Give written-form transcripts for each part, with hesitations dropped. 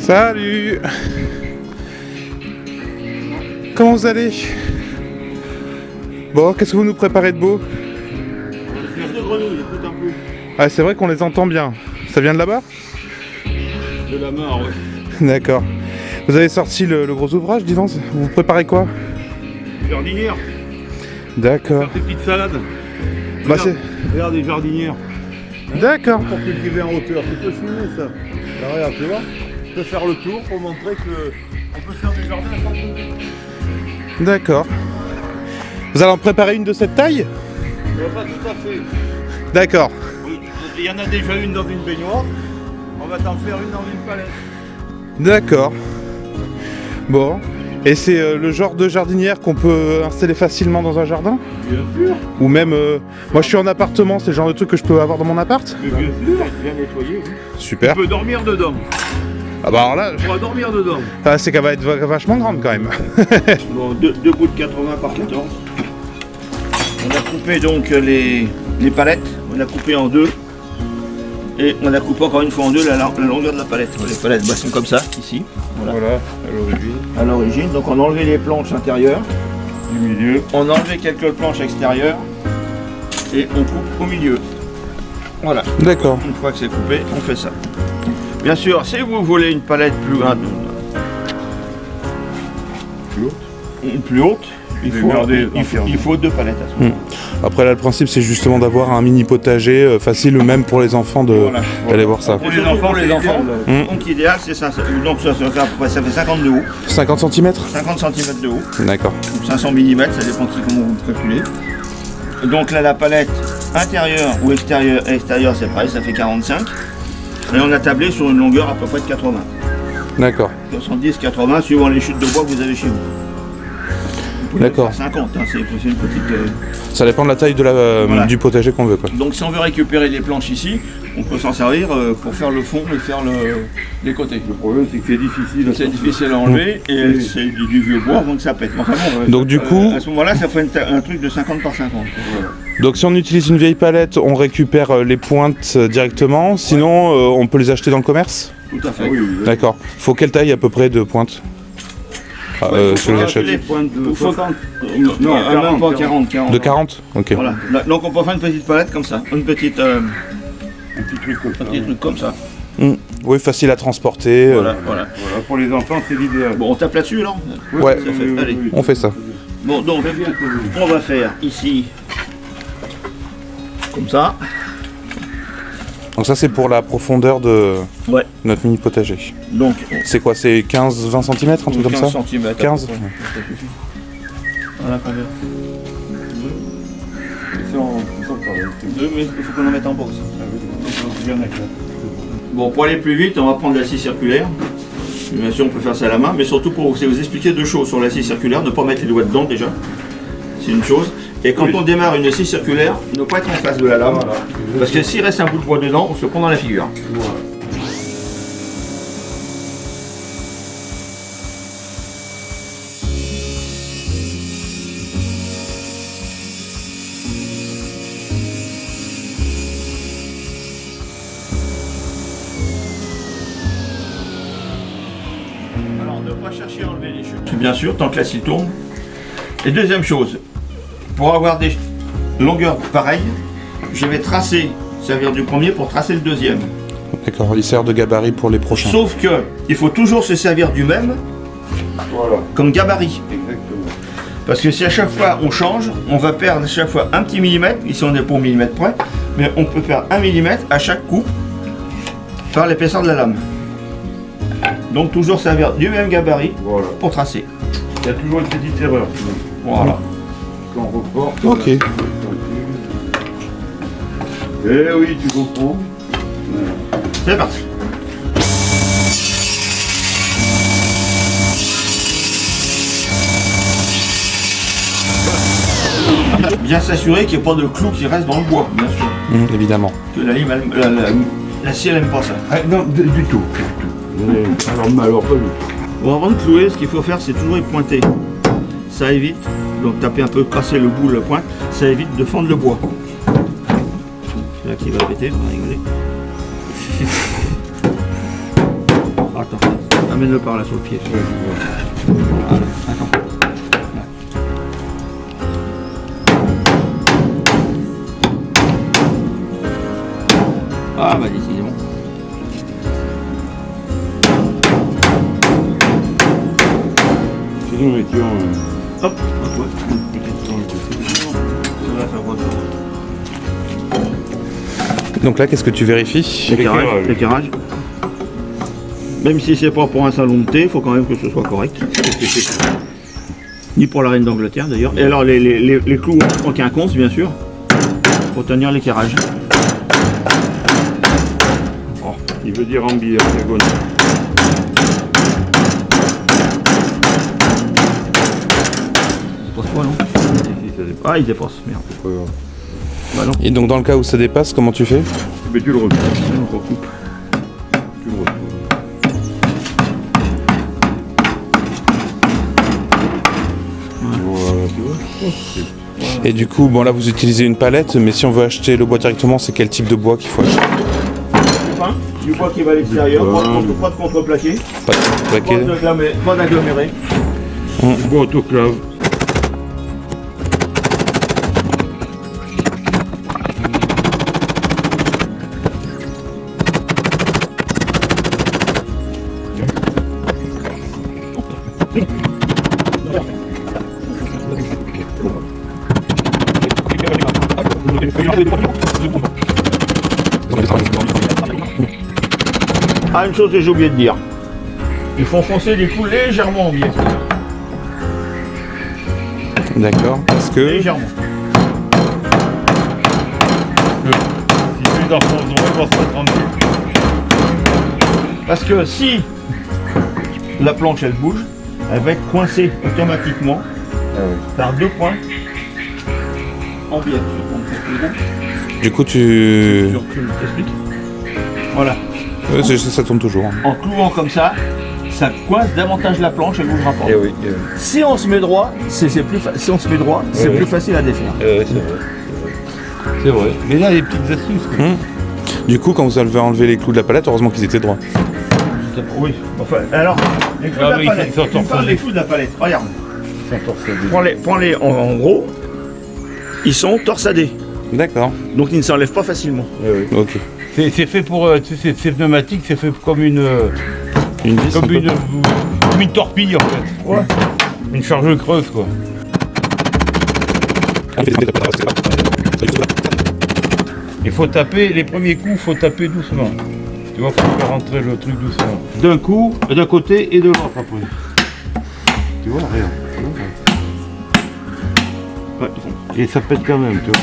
Salut. Comment vous allez? Bon, qu'est-ce que vous nous préparez de beau? De grenouilles, tout un peu. Ah, c'est vrai qu'on les entend bien. Ça vient de là-bas? De la mort, oui. D'accord. Vous avez sorti le gros ouvrage, dis donc. Vous préparez quoi? Jardinière. D'accord. Faire des petites salades. Bah, Regarde des jardinières. D'accord. Pour cultiver en hauteur. Tu peux filmer ça. Là, regarde, tu vois. Tu peux faire le tour pour montrer qu'on peut faire des jardins à 100 degrés. D'accord. Vous allez en préparer une de cette taille? Pas tout à fait. D'accord. Oui. Il y en a déjà une dans une baignoire. On va t'en faire une dans une palette. D'accord. Bon. Et c'est le genre de jardinière qu'on peut installer facilement dans un jardin? Bien sûr. Ou même... moi je suis en appartement, c'est le genre de truc que je peux avoir dans mon appart? Mais bien sûr. Bien nettoyé. Oui. Super. Tu peux dormir dedans. Ah bah alors là... On va dormir dedans. Ah, c'est qu'elle va être vachement grande quand même. Bon, deux bouts de 80 par 14. On a coupé donc les palettes. On a coupé en deux. Et on a coupé encore une fois en deux la longueur de la palette. Les palettes sont comme ça, ici. Voilà, à l'origine. À l'origine. Donc on a enlevé les planches intérieures. Du milieu. On a enlevé quelques planches extérieures. Et on coupe au milieu. Voilà. D'accord. Une fois que c'est coupé, on fait ça. Bien sûr, si vous voulez une palette plus grande, plus haute, il faut deux palettes à ce moment. Après là le principe c'est justement d'avoir un mini potager facile même pour les enfants d'aller voir ça. Pour les enfants, donc idéal c'est ça. Donc ça fait à peu près, ça fait 50 de haut. 50 cm? 50 cm de haut. D'accord. 500 mm, ça dépend de comment vous calculez. Donc là la palette intérieure ou extérieure c'est pareil, ça fait 45. Et on a tablé sur une longueur à peu près de 80. D'accord. 70-80 suivant les chutes de bois que vous avez chez vous. D'accord. 50, hein, c'est une petite... Ça dépend de la taille de voilà. du potager qu'on veut quoi. Donc si on veut récupérer les planches ici, on peut s'en servir pour faire le fond et faire les côtés. Le problème c'est que c'est difficile. C'est difficile à enlever et c'est du vieux bois donc ça pète. Enfin, bon, Donc du coup... à ce moment-là ça fait un truc de 50 par 50. Voilà. Donc si on utilise une vieille palette, on récupère les pointes directement, sinon on peut les acheter dans le commerce? Tout à fait. Ah oui, D'accord. Faut quelle taille à peu près de pointes? Si on les achète? Les pointes de 60. Non, même pas 40. De 40? Ok. Voilà. Donc on peut faire une petite palette comme ça. Une petite, un petit truc comme ça. un petit truc comme ça. Oui, facile à transporter. Voilà. Voilà, pour les enfants c'est l'idéal. Bon, on tape là-dessus là. Ouais, Ça fait- allez. on fait ça. Bon, donc on va faire ici comme ça. Donc ça c'est pour la profondeur de Ouais. notre mini potager. Donc C'est quoi? C'est 15-20 cm, un truc comme ça? 15 cm. 15. Voilà combien? Ils sont pareils. Deux, mais il faut qu'on en mette en box. Bon, pour aller plus vite, on va prendre la scie circulaire. Bien sûr, on peut faire ça à la main, mais surtout pour vous expliquer deux choses sur la scie circulaire, ne pas mettre les doigts dedans déjà. C'est une chose. Et quand on démarre une scie circulaire, ne pas être en face de la lame. Voilà. Parce que s'il reste un bout de bois dedans, on se prend dans la figure. Voilà. Alors, ne pas chercher à enlever les chutes, bien sûr, tant que la scie tourne. Et deuxième chose, pour avoir des longueurs pareilles, je vais servir du premier pour tracer le deuxième. D'accord, il sert de gabarit pour les prochains. Sauf que il faut toujours se servir du même Voilà, comme gabarit. exactement. Parce que si à chaque fois on change, on va perdre à chaque fois un petit millimètre. Ici on est pour millimètre près, mais on peut perdre 1 millimètre à chaque coup par l'épaisseur de la lame. Donc toujours servir du même gabarit Voilà. pour tracer. Il y a toujours une petite erreur. Voilà. Quand on reporte. Ok. Eh oui, tu comprends. C'est parti. Bien s'assurer qu'il n'y ait pas de clous qui restent dans le bois, bien sûr. Évidemment. Que la lime, la scie, elle n'aime pas ça. Ah, non, du tout. Alors pas du tout. Bon, avant de clouer, ce qu'il faut faire, c'est toujours y pointer. Ça évite, donc taper un peu, casser le bout, la pointe, ça évite de fendre le bois. C'est là qu'il va péter, on va rigoler. Attends. Amène-le par là sur le pied. Voilà, attends. Ah bah décidément. Sinon, nous étions. Hop, ouais. Donc là, qu'est-ce que tu vérifies? L'éclairage. L'éclairage. Même si c'est pas pour un salon de thé, il faut quand même que ce soit correct. Ni pour la reine d'Angleterre d'ailleurs. Et alors les clous en quinconce bien sûr. Pour tenir l'éclairage. Oh, il veut dire en diagonale. Il dépasse pas non? Ah il dépasse, merde. Bah non. Et donc dans le cas où ça dépasse, comment tu fais? Mais tu le recoupes. On recoupe. Tu le recoupes. Voilà, tu vois. Et du coup, bon là vous utilisez une palette, mais si on veut acheter le bois directement, c'est quel type de bois qu'il faut acheter? Du bois qui va à l'extérieur, pas de contreplaqué, Pas de plaqué. pas d'aggloméré. Du bois autoclave. Ah, une chose que j'ai oublié de dire. Il faut enfoncer les clous légèrement en biais. D'accord, parce que... Légèrement. Si tu dans son droit, il va se mettre en dessous. Parce que si la planche elle bouge, elle va être coincée automatiquement par deux points en biais. Du coup tu... Je t'explique. Voilà. Ouais, ça tourne toujours. En clouant comme ça coince davantage la planche, elle bougera pas. Si on se met droit, c'est plus facile à défaire. C'est vrai. Mais là, il y a des petites astuces. Quoi. Du coup, quand vous avez enlevé les clous de la palette, heureusement qu'ils étaient droits. Oui. Enfin, alors, les clous de la palette. Tu parles des clous de la palette. Regarde. Prends-les en gros. Ils sont torsadés. D'accord. Donc ils ne s'enlèvent pas facilement. Ok. C'est fait pour. Tu sais, c'est pneumatique, c'est fait comme une. Une vis, Comme une torpille en fait. Ouais. Une charge creuse quoi. Il faut taper, les premiers coups, faut taper doucement. Tu vois, faut faire rentrer le truc doucement. D'un coup, d'un côté et de l'autre après. Tu vois, regarde. Ouais. Et ça pète quand même, tu vois.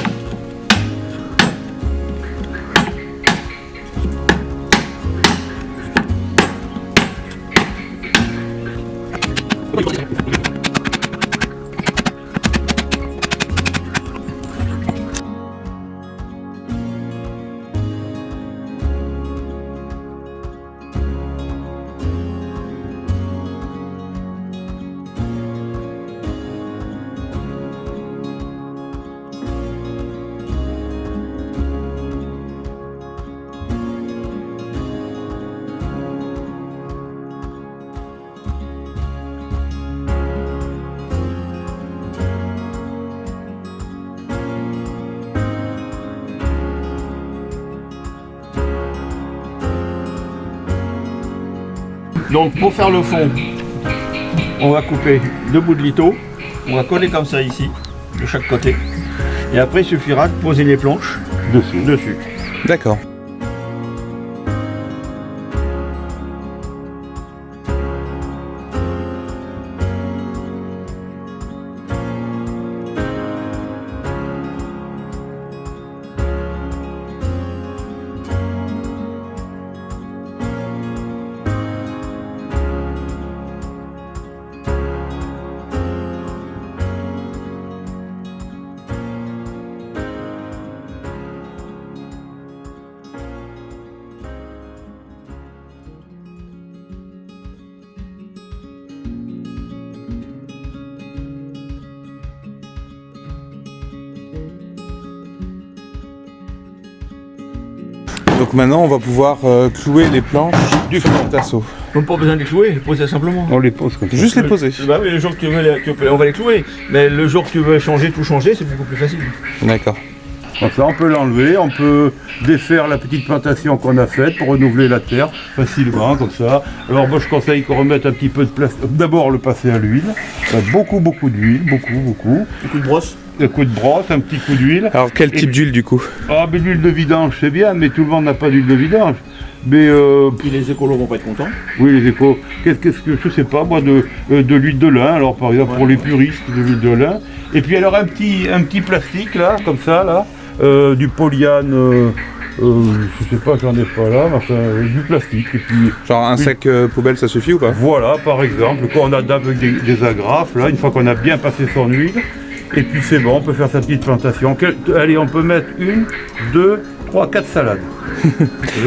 Donc pour faire le fond, on va couper deux bouts de litho. On va coller comme ça ici, de chaque côté. Et après il suffira de poser les planches dessus. D'accord. Donc maintenant on va pouvoir clouer les planches du tasseau. Donc pas besoin de les clouer, poser simplement. On les pose comme ça. Juste les poser. Bah oui, le jour que tu veux, on va les clouer. Mais le jour que tu veux changer, tout changer, c'est beaucoup plus facile. D'accord. Comme ça, on peut l'enlever, on peut défaire la petite plantation qu'on a faite pour renouveler la terre facilement, comme ça. Alors moi je conseille qu'on remette un petit peu de place. D'abord le passer à l'huile. Beaucoup d'huile, beaucoup. Un coup de brosse. Un coup de brosse, un petit coup d'huile. Alors quel type d'huile du coup? Ah mais l'huile de vidange c'est bien, mais tout le monde n'a pas d'huile de vidange. Mais Puis les écolos vont pas être contents. oui les échos, qu'est-ce que je sais pas moi de l'huile de lin, alors par exemple pour les puristes de l'huile de lin. Et puis alors un petit plastique là, comme ça là. Du polyane, je sais pas, j'en ai pas là, mais enfin, du plastique. Et puis, Genre un sac poubelle, ça suffit ou pas? voilà, par exemple, quand on a avec des agrafes, là, une fois qu'on a bien passé son huile, et puis c'est bon, on peut faire sa petite plantation. Allez, on peut mettre 1, 2, 3, 4 salades.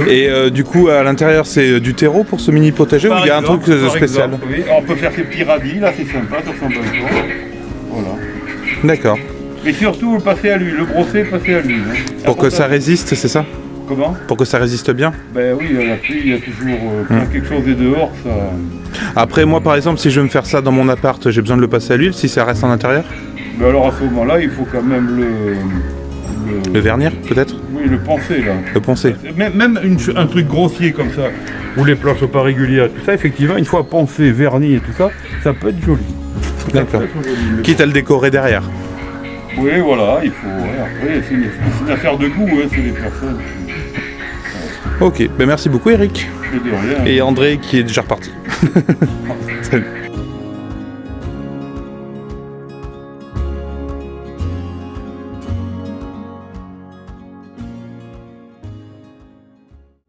Et du coup, à l'intérieur, c'est du terreau pour ce mini potager ou il y a un truc par spécial? exemple, oui. On peut faire ces petits radis, là, c'est sympa, sur son balcon. Voilà. D'accord. Et surtout, le passer à l'huile, le brosser, passer à l'huile. Hein. Pour que ça résiste, c'est ça? Comment? Pour que ça résiste bien? Ben oui, la pluie, il y a toujours quand quelque chose est dehors, ça... Après, moi par exemple, si je veux me faire ça dans mon appart, j'ai besoin de le passer à l'huile si ça reste en intérieur? Ben alors à ce moment-là, il faut quand même Le vernir peut-être? oui, le poncer là. Le poncer? Même un truc grossier comme ça, où les planches sont pas régulières, tout ça, effectivement, une fois poncé, verni et tout ça, ça peut être joli. D'accord. Ça peut être joli. Quitte à le décorer derrière. Oui, voilà, il faut... ouais, après, c'est une affaire de goût, hein, c'est les personnes. Ok, ben merci beaucoup Eric. Et de rien. Et André qui est déjà reparti. Salut.